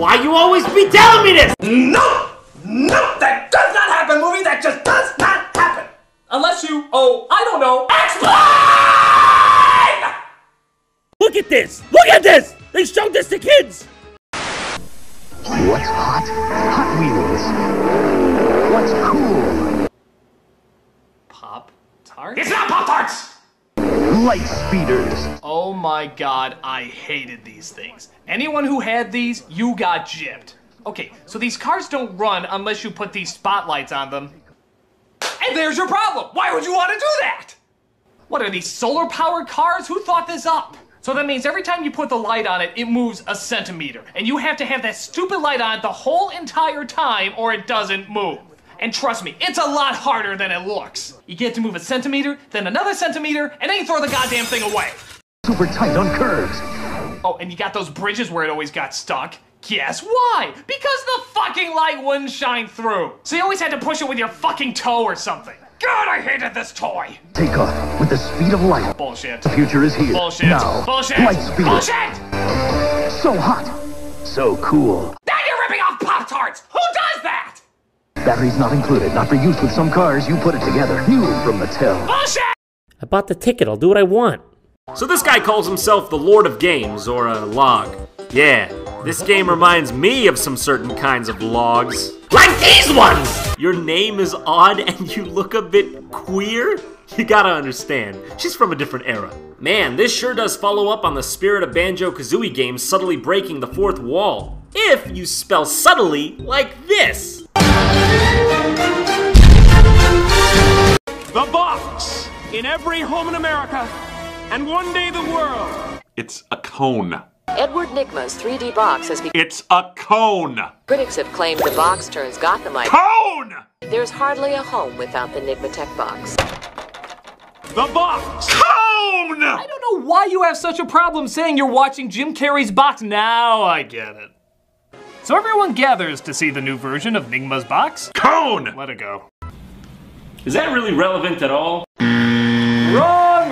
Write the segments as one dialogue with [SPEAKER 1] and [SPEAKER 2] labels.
[SPEAKER 1] Why you always be telling me this?
[SPEAKER 2] No! No! That does not happen, movie! That just does not happen! Unless you, I don't know, explain!
[SPEAKER 1] Look at this! Look at this! They showed this to kids!
[SPEAKER 3] What's hot? Hot Wheels. What's cool?
[SPEAKER 2] Pop-Tarts? It's not Pop-Tarts!
[SPEAKER 3] Light speeders.
[SPEAKER 2] Oh my god, I hated these things. Anyone who had these, you got gypped. Okay, so these cars don't run unless you put these spotlights on them. And there's your problem! Why would you want to do that? What are these, solar-powered cars? Who thought this up? So that means every time you put the light on it, it moves a centimeter. And you have to have that stupid light on the whole entire time or it doesn't move. And trust me, it's a lot harder than it looks. You get to move a centimeter, then another centimeter, and then you throw the goddamn thing away.
[SPEAKER 3] Super tight on curves.
[SPEAKER 2] Oh, and you got those bridges where it always got stuck. Guess why? Because the fucking light wouldn't shine through. So you always had to push it with your fucking toe or something. God, I hated this toy.
[SPEAKER 3] Take off with the speed of light.
[SPEAKER 2] Bullshit.
[SPEAKER 3] The future is here.
[SPEAKER 2] Bullshit.
[SPEAKER 3] Now.
[SPEAKER 2] Bullshit.
[SPEAKER 3] Light speed.
[SPEAKER 2] Bullshit!
[SPEAKER 3] So hot. So cool.
[SPEAKER 2] Now you're ripping off Pop-Tarts! Who does that?
[SPEAKER 3] Batteries not included. Not for use with some cars. You put it together. New from Mattel.
[SPEAKER 2] Bullshit!
[SPEAKER 1] I bought the ticket, I'll do what I want. So this guy calls himself the Lord of Games, or a log. Yeah, this game reminds me of some certain kinds of logs. Like these ones! Your name is odd and you look a bit queer? You gotta understand, she's from a different era. Man, this sure does follow up on the spirit of Banjo-Kazooie games subtly breaking the fourth wall. If you spell subtly like this.
[SPEAKER 4] The box! In every home in America, and one day the world.
[SPEAKER 5] It's a cone.
[SPEAKER 6] Edward Nygma's 3D box has become...
[SPEAKER 5] It's a cone!
[SPEAKER 6] Critics have claimed the box turns Gothamite.
[SPEAKER 5] Cone!
[SPEAKER 6] There's hardly a home without the Nygmatech box.
[SPEAKER 4] The box!
[SPEAKER 5] Cone!
[SPEAKER 2] I don't know why you have such a problem saying you're watching Jim Carrey's box. Now I get it. So everyone gathers to see the new version of Nygma's box.
[SPEAKER 5] Cone!
[SPEAKER 2] Let it go.
[SPEAKER 1] Is that really relevant at all?
[SPEAKER 2] Wrong.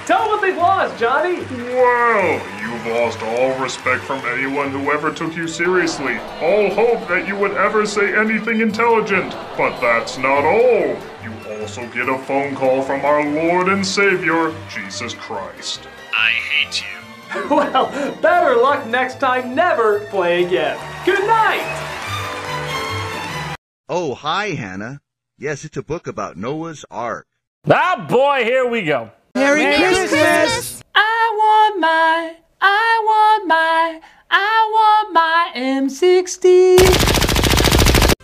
[SPEAKER 2] Tell them what they've lost, Johnny.
[SPEAKER 7] Well, you've lost all respect from anyone who ever took you seriously. All hope that you would ever say anything intelligent. But that's not all. You also get a phone call from our Lord and Savior, Jesus Christ.
[SPEAKER 5] I hate you.
[SPEAKER 2] Well, better luck next time. Never play again. Good night.
[SPEAKER 8] Oh, hi, Hannah. Yes, it's a book about Noah's Ark.
[SPEAKER 1] Ah boy, here we go.
[SPEAKER 9] Merry Christmas!
[SPEAKER 2] I want my M60.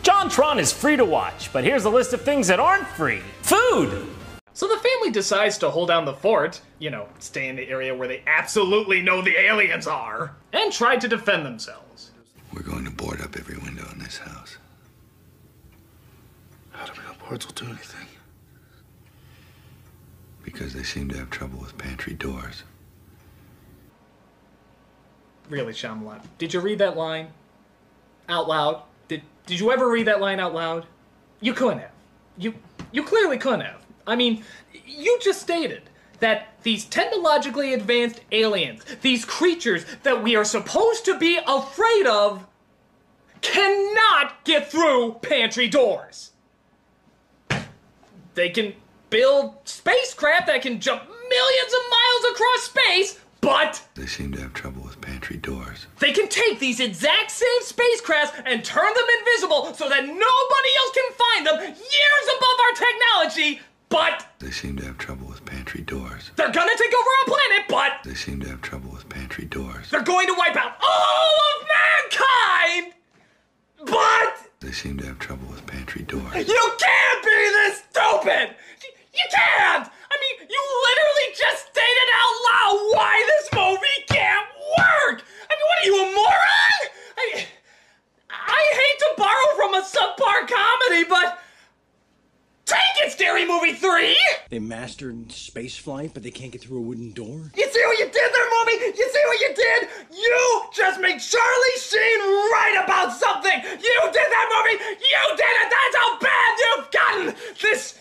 [SPEAKER 1] Jontron is free to watch, but here's a list of things that aren't free. Food!
[SPEAKER 2] So the family decides to hold down the fort, you know, stay in the area where they absolutely know the aliens are, and try to defend themselves.
[SPEAKER 8] We're going to board up every window in this house.
[SPEAKER 10] How do we know boards will do anything?
[SPEAKER 8] Because they seem to have trouble with pantry doors.
[SPEAKER 2] Really, Shyamalan, did you read that line out loud? Did you ever read that line out loud? You couldn't have. You clearly couldn't have. I mean, you just stated that these technologically advanced aliens, these creatures that we are supposed to be afraid of, cannot get through pantry doors. They can build spacecraft that can jump millions of miles across space, but
[SPEAKER 8] they seem to have trouble with pantry doors.
[SPEAKER 2] They can take these exact same spacecrafts and turn them invisible so that nobody else can find them years above our technology, but
[SPEAKER 8] they seem to have trouble with pantry doors.
[SPEAKER 2] They're gonna take over our planet, but
[SPEAKER 8] they seem to have trouble with pantry doors.
[SPEAKER 2] They're going to wipe out all of mankind, but
[SPEAKER 8] they seem to have trouble with pantry doors.
[SPEAKER 2] You can't be this stupid! You can't! I mean, you literally just stated out loud why this movie can't work! I mean, what are you, a moron? I hate to borrow from a subpar comedy, but take it, Scary Movie 3!
[SPEAKER 10] They mastered space flight, but they can't get through a wooden door?
[SPEAKER 2] You see what you did there, movie? You see what you did? You just made Charlie Sheen right about something! You did that, movie! You did it! That's how bad you've gotten! This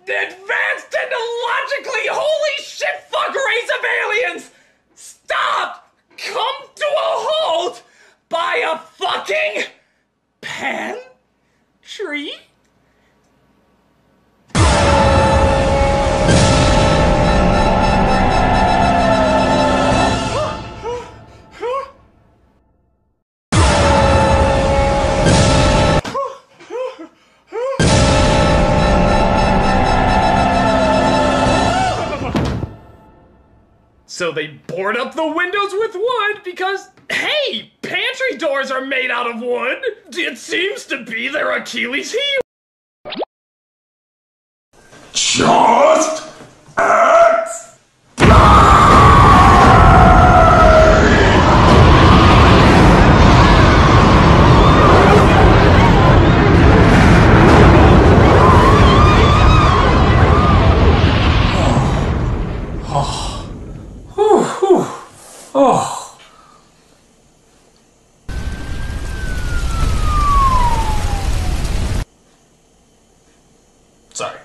[SPEAKER 2] advanced technologically holy shit fuck race of aliens! Stop! Come to fucking pantry? So they board up the windows with wood because, hey, pantry doors are made out of wood. It seems to be their Achilles heel.
[SPEAKER 7] Just act.
[SPEAKER 2] Sorry.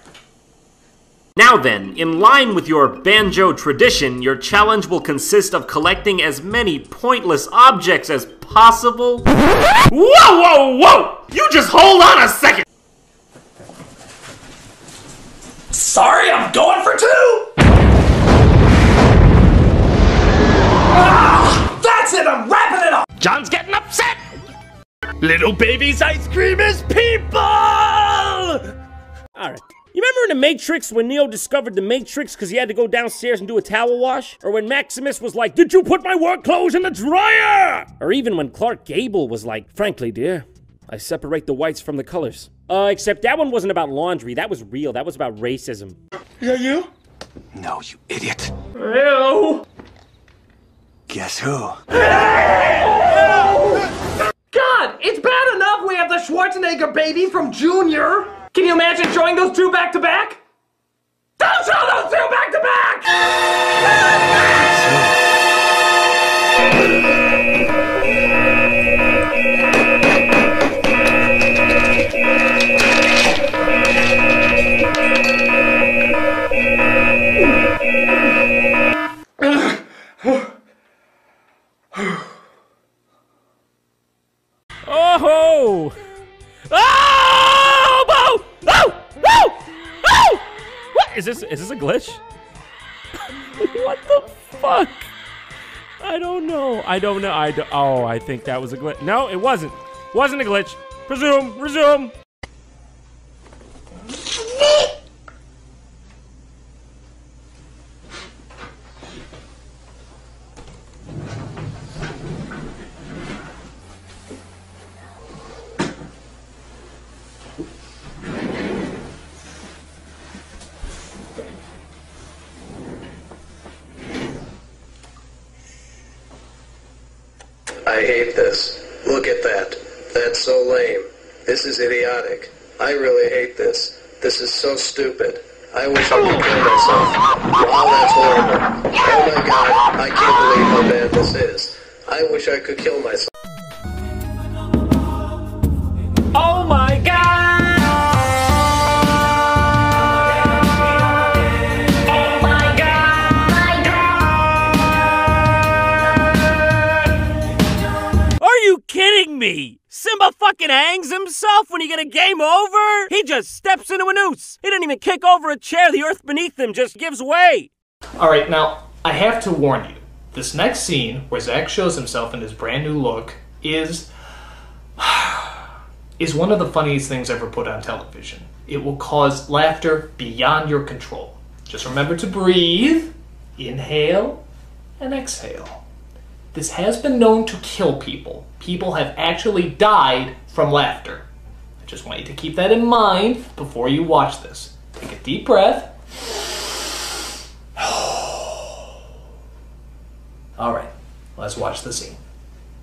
[SPEAKER 1] Now then, in line with your banjo tradition, your challenge will consist of collecting as many pointless objects as possible. Whoa, whoa, whoa! You just hold on a second!
[SPEAKER 2] Sorry, I'm going for two! Ah, that's it, I'm wrapping it up!
[SPEAKER 1] John's getting upset!
[SPEAKER 2] Little baby's ice cream is people!
[SPEAKER 11] Alright. You remember in The Matrix when Neo discovered the Matrix because he had to go downstairs and do a towel wash? Or when Maximus was like, "Did you put my work clothes in the dryer?" Or even when Clark Gable was like, "Frankly, dear, I separate the whites from the colors." Except that one wasn't about laundry. That was real. That was about racism.
[SPEAKER 2] Is that you?
[SPEAKER 3] No, you idiot.
[SPEAKER 2] Ew.
[SPEAKER 3] Guess who?
[SPEAKER 2] God, it's bad enough we have the Schwarzenegger baby from Junior. Can you imagine showing those two back to back? Don't show those two back to back!
[SPEAKER 11] Oh! Oh! Oh! Oh! Oh! Oh! What is this? Is this a glitch? What the fuck? I don't know. I don't know. Oh, I think that was a glitch. No, it wasn't. Wasn't a glitch. Resume. Resume.
[SPEAKER 12] I hate this. Look at that. That's so lame. This is idiotic. I really hate this. This is so stupid. I wish I could kill myself. Wow, that's horrible. Oh my god, I can't believe how bad this is. I wish I could kill myself.
[SPEAKER 2] Oh my god! Oh my god!
[SPEAKER 11] Are you kidding me? Simba fucking hangs himself when you get a game over? He just steps into a noose. He didn't even kick over a chair. The earth beneath him just gives way.
[SPEAKER 2] Alright, now, I have to warn you. This next scene, where Zack shows himself in his brand new look, is one of the funniest things ever put on television. It will cause laughter beyond your control. Just remember to breathe, inhale, and exhale. This has been known to kill people. People have actually died from laughter. I just want you to keep that in mind before you watch this. Take a deep breath. Alright, let's watch the scene.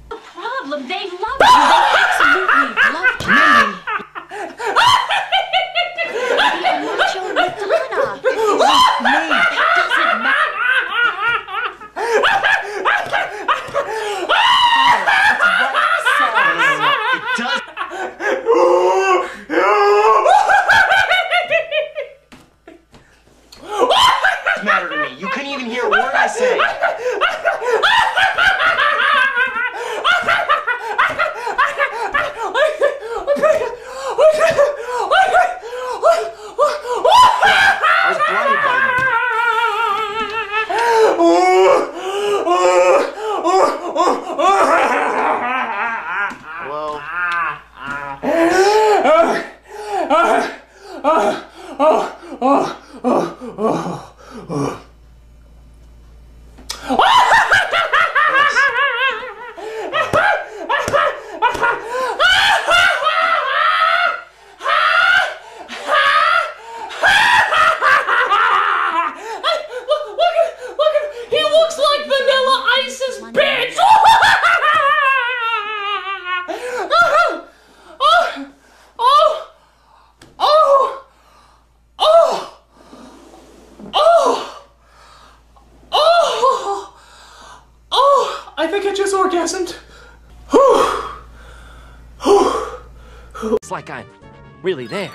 [SPEAKER 13] No problem, they love you. They absolutely love you. I'm not your Madonna. This isn't me. It doesn't matter.
[SPEAKER 14] What's the matter to me? You couldn't even hear a word I say.
[SPEAKER 2] hasn't.
[SPEAKER 11] It's like I'm really there.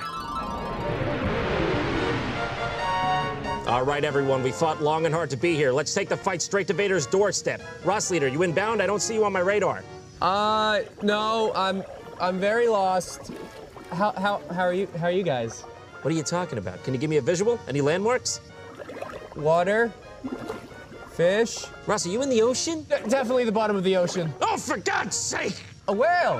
[SPEAKER 11] All right, everyone, we fought long and hard to be here. Let's take the fight straight to Vader's doorstep. Ross Leader, you inbound? I don't see you on my radar.
[SPEAKER 15] No, I'm very lost. How are you guys?
[SPEAKER 11] What are you talking about? Can you give me a visual? Any landmarks?
[SPEAKER 15] Water. Fish.
[SPEAKER 11] Ross, are you in the ocean?
[SPEAKER 15] Definitely the bottom of the ocean.
[SPEAKER 11] Oh, for God's sake!
[SPEAKER 15] A whale.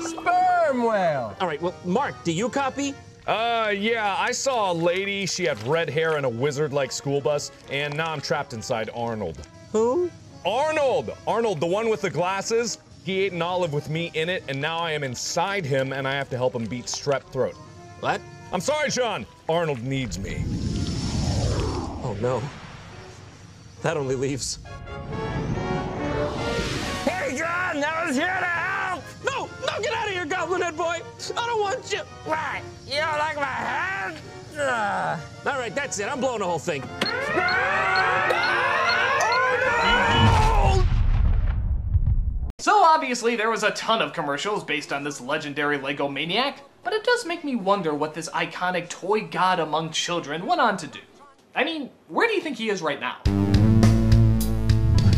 [SPEAKER 15] Sperm whale.
[SPEAKER 11] All right, well, Mark, do you copy?
[SPEAKER 16] Yeah, I saw a lady, she had red hair and a wizard-like school bus, and now I'm trapped inside Arnold.
[SPEAKER 11] Who?
[SPEAKER 16] Arnold! Arnold, the one with the glasses. He ate an olive with me in it, and now I am inside him, and I have to help him beat strep throat.
[SPEAKER 11] What?
[SPEAKER 16] I'm sorry, John. Arnold needs me.
[SPEAKER 11] Oh, no. That only leaves...
[SPEAKER 15] Hey, John, I was here to help!
[SPEAKER 11] No, get out of here, Goblin Head Boy! I don't want you!
[SPEAKER 15] Why? You don't like my hand?
[SPEAKER 11] All right, that's it. I'm blowing the whole thing.
[SPEAKER 2] So obviously there was a ton of commercials based on this legendary Lego maniac, but it does make me wonder what this iconic toy god among children went on to do. I mean, where do you think he is right now?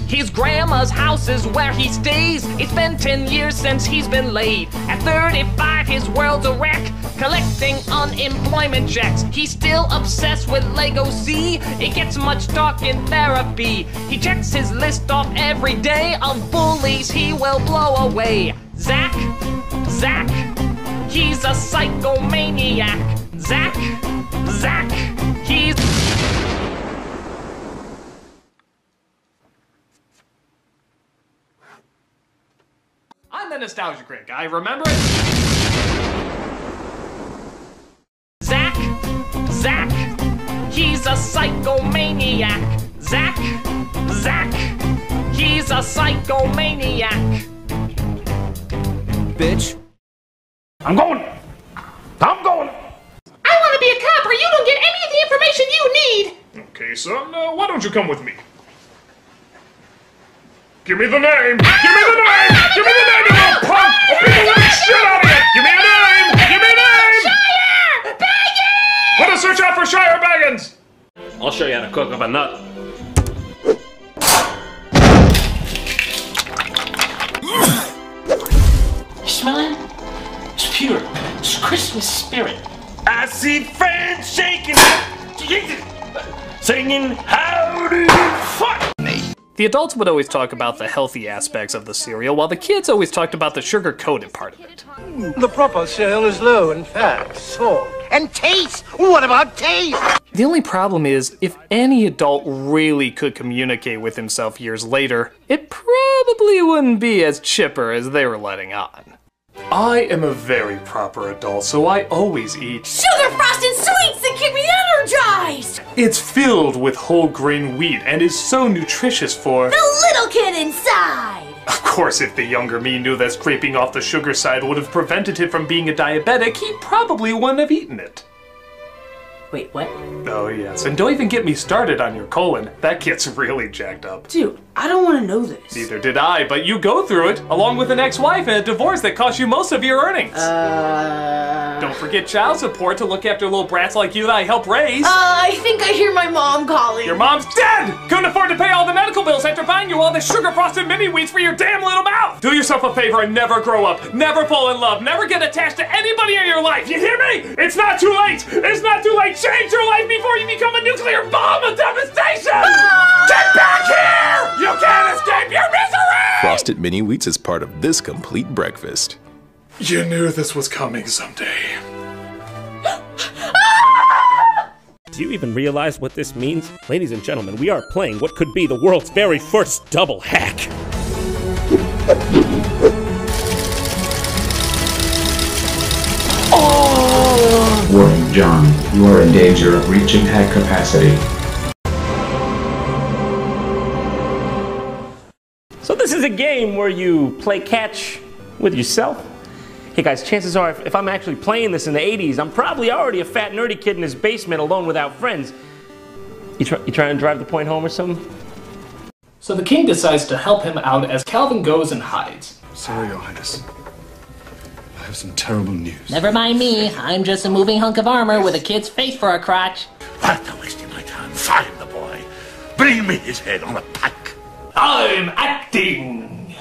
[SPEAKER 17] His grandma's house is where he stays. It's been 10 years since he's been laid. At 35, his world's a wreck, collecting unemployment checks. He's still obsessed with Lego C. It gets much talk in therapy. He checks his list off every day of bullies he will blow away. Zach, he's a psychomaniac. Zach, he's...
[SPEAKER 2] I'm the Nostalgia Critic. I remember it.
[SPEAKER 17] Zach, he's a psychomaniac. Zach, he's a psychomaniac.
[SPEAKER 15] Bitch.
[SPEAKER 4] I'm going.
[SPEAKER 17] I want to be a cop or you don't get any of the information you need.
[SPEAKER 7] Okay, son, why don't you come with me? Give me the name! Give me the name! Give me the name, you little punk! I'll beat the living shit out of you! Give me a name! Give me a name!
[SPEAKER 17] Shire Baggins!
[SPEAKER 7] Put a search out for Shire Baggins!
[SPEAKER 1] I'll show you how to cook up a nut.
[SPEAKER 18] You smell it? It's pure. It's Christmas spirit.
[SPEAKER 4] I see friends shaking, singing howdy fuck me.
[SPEAKER 2] The adults would always talk about the healthy aspects of the cereal, while the kids always talked about the sugar-coated part of it.
[SPEAKER 10] The proper cereal is low in fat, salt, and taste. What about taste?
[SPEAKER 2] The only problem is, if any adult really could communicate with himself years later, it probably wouldn't be as chipper as they were letting on. I am a very proper adult, so I always eat
[SPEAKER 13] sugar frosted sweets that keep me energized!
[SPEAKER 2] It's filled with whole grain wheat and is so nutritious for
[SPEAKER 13] the little kid inside!
[SPEAKER 2] Of course, if the younger me knew that scraping off the sugar side would have prevented him from being a diabetic, he probably wouldn't have eaten it.
[SPEAKER 18] Wait, what?
[SPEAKER 2] Oh yes, and don't even get me started on your colon. That gets really jacked up.
[SPEAKER 18] Dude, I don't want to know this.
[SPEAKER 2] Neither did I, but you go through it, along with an ex-wife and a divorce that cost you most of your earnings. Don't forget child support to look after little brats like you that I help raise.
[SPEAKER 13] I think I hear my mom calling.
[SPEAKER 2] Your mom's dead! Couldn't afford to pay all the medical bills after buying you all the sugar-frosted mini-wheats for your damn little mouth! Do yourself a favor and never grow up, never fall in love, never get attached to anybody in your life, you hear me? It's not too late! It's not too late! Change your life before you become a nuclear bomb of devastation! Get back here! You can't escape your misery!
[SPEAKER 19] Frosted Mini Wheats is part of this complete breakfast.
[SPEAKER 2] You knew this was coming someday.
[SPEAKER 11] Do you even realize what this means? Ladies and gentlemen, we are playing what could be the world's very first double hack.
[SPEAKER 20] Warning, John, you are in danger of reaching hack capacity.
[SPEAKER 11] So this is a game where you play catch with yourself. Hey guys, chances are if I'm actually playing this in the 80s, I'm probably already a fat nerdy kid in his basement alone without friends. You trying to drive the point home or something?
[SPEAKER 2] So the king decides to help him out as Calvin goes and hides.
[SPEAKER 21] Sorry, Your Highness. I have some terrible news.
[SPEAKER 17] Never mind me. I'm just a moving hunk of armor with a kid's face for a crotch.
[SPEAKER 22] What a wasting my time. Find the boy. Bring me his head on a pike.
[SPEAKER 2] I'm acting.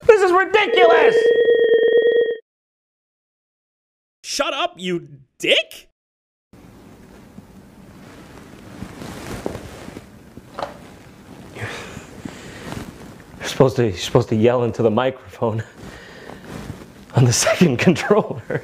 [SPEAKER 11] This is ridiculous! Shut up, you dick! You're supposed to yell into the microphone on the second controller.